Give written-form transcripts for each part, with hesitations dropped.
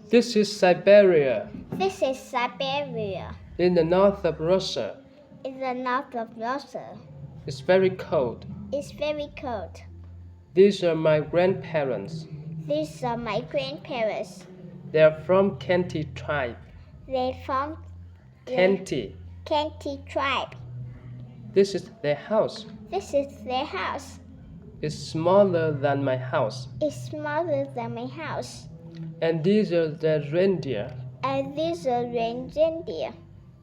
This is Siberia, This is Siberia, in the north of Russia. in the north of Russia. It's very cold. It's very cold. These are my grandparents. These are my grandparents. They are from Kenti tribe. They're from the Kenti. Kenti tribe. This is their house. This is their house. It's smaller than my house. It's smaller than my house. And these are their reindeer. And these are reindeer.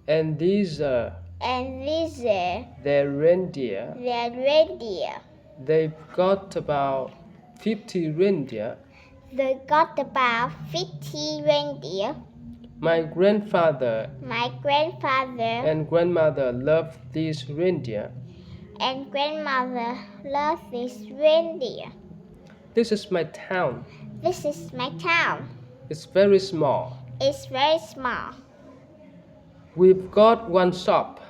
And these are And these are their reindeer. their reindeer. They've got about 50 reindeer. They got about 50 reindeer. My grandfather My grandfather and grandmother loved these reindeer. and grandmother love these reindeer. This is my town. This is my town. It's very small. It's very small. We've got one shop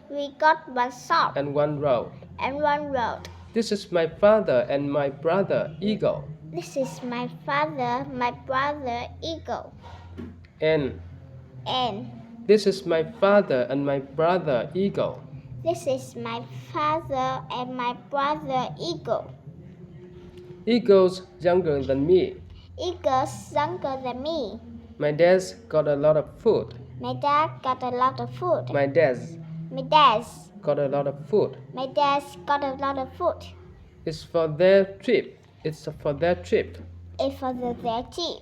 We got one shop and one road. and one road. This is my father and my brother Eagle. This is my father, my brother Eagle. And And this is my father and my brother Eagle. this is my father and my brother Eagle. Eagle's younger than me. Eagle's younger than me. My dad's got a lot of food. My dad got a lot of food. My dad's My dad's got a lot of food. My dad's got a lot of food. It's for their trip. It's for their trip. It's for their trip.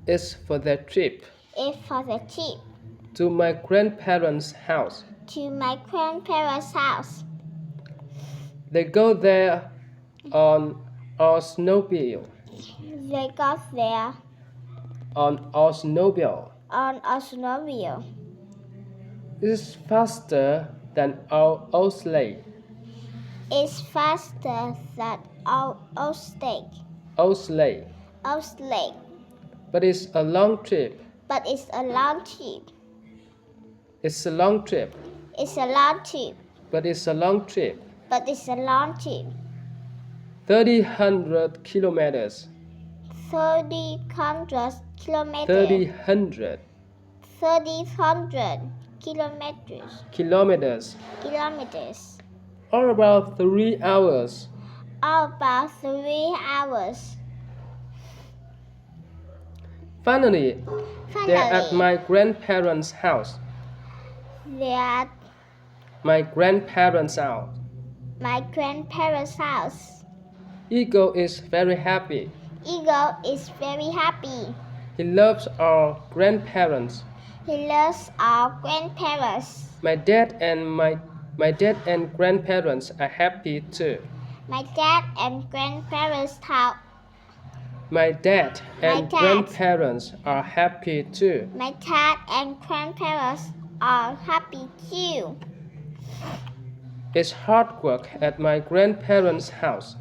It's for their trip It's for the trip to my grandparents' house. to my grandparents' house. They go there on our snowmobile. They got there On our snowmobile. on a snowmobile. It's faster than our old sleigh. It's faster than our old steak. Old sleigh. Old sleigh. But it's a long trip. But it's a long trip. It's a long trip. It's a long trip. But it's a long trip. But it's a long trip. 300 kilometers. 300 kilometers. 300 300 kilometers. kilometers. Kilometers. Or about 3 hours. About 3 hours. Finally, they're at Finally, my grandparents' house. they are at My grandparents' house. my grandparents' house. Eagle is very happy. Eagle is very happy. He loves our grandparents. He loves our grandparents. My dad and grandparents are happy too. My dad and grandparents have. My dad and My dad. grandparents are happy too. My dad and grandparents are happy too. It's hard work at my grandparents' house,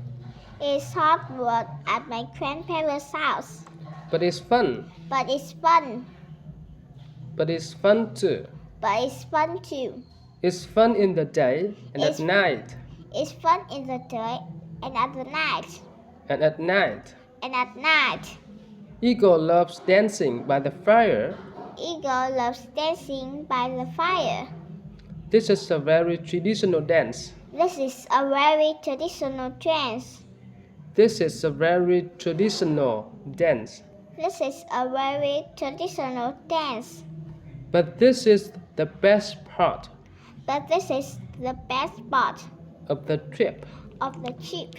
It's hard work at my grandparents' house, but it's fun. but it's fun. But it's fun too. But it's fun too. It's fun in the day and It's- at night. It's fun in the day and at the night. And at night. And at night, Eagle loves dancing by the fire. Eagle loves dancing by the fire. This is a very traditional dance. This is a very traditional dance. This is a very traditional dance. This is a very traditional dance. But this is the best part But this is the best part of the trip. of the trip.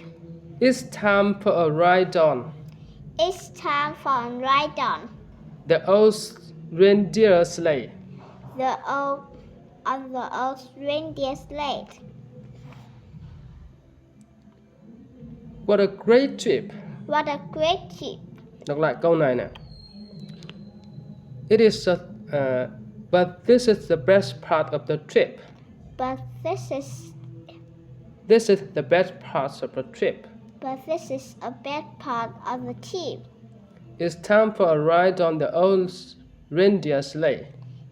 It's time for a ride on It's time for a ride on the old reindeer sleigh. the old reindeer sleigh. What a great trip. What a great trip. Đọc lại câu này nè. It is but this is the best part of the trip. But this is the best part of the trip. a bad part of the trip. It's time for a ride on the old reindeer sleigh.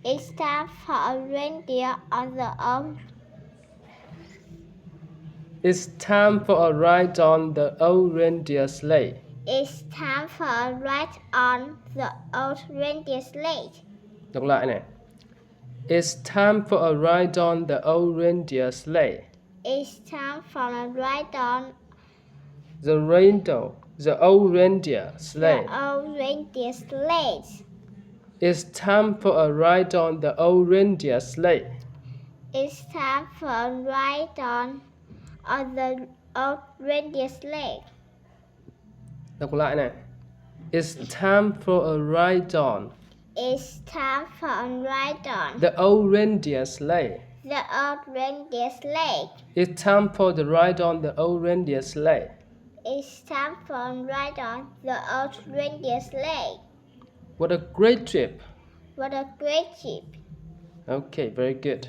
It's time for a reindeer on the old. It's time for a ride on the old reindeer sleigh. It's time for a ride on the old reindeer sleigh. Đọc lại này. It's time for a ride on the old reindeer sleigh. It's time for a ride on The old reindeer sleigh. the old reindeer sleigh. It's time for a ride on the old reindeer sleigh. It's time for a ride on the old reindeer sleigh. Đọc lại này. It's time for a ride on It's time for a ride on the old reindeer sleigh. the old reindeer sleigh. It's time for the ride on the old reindeer sleigh. It's time for a ride on the old reindeer sleigh. What a great trip. What a great trip. Okay, very good.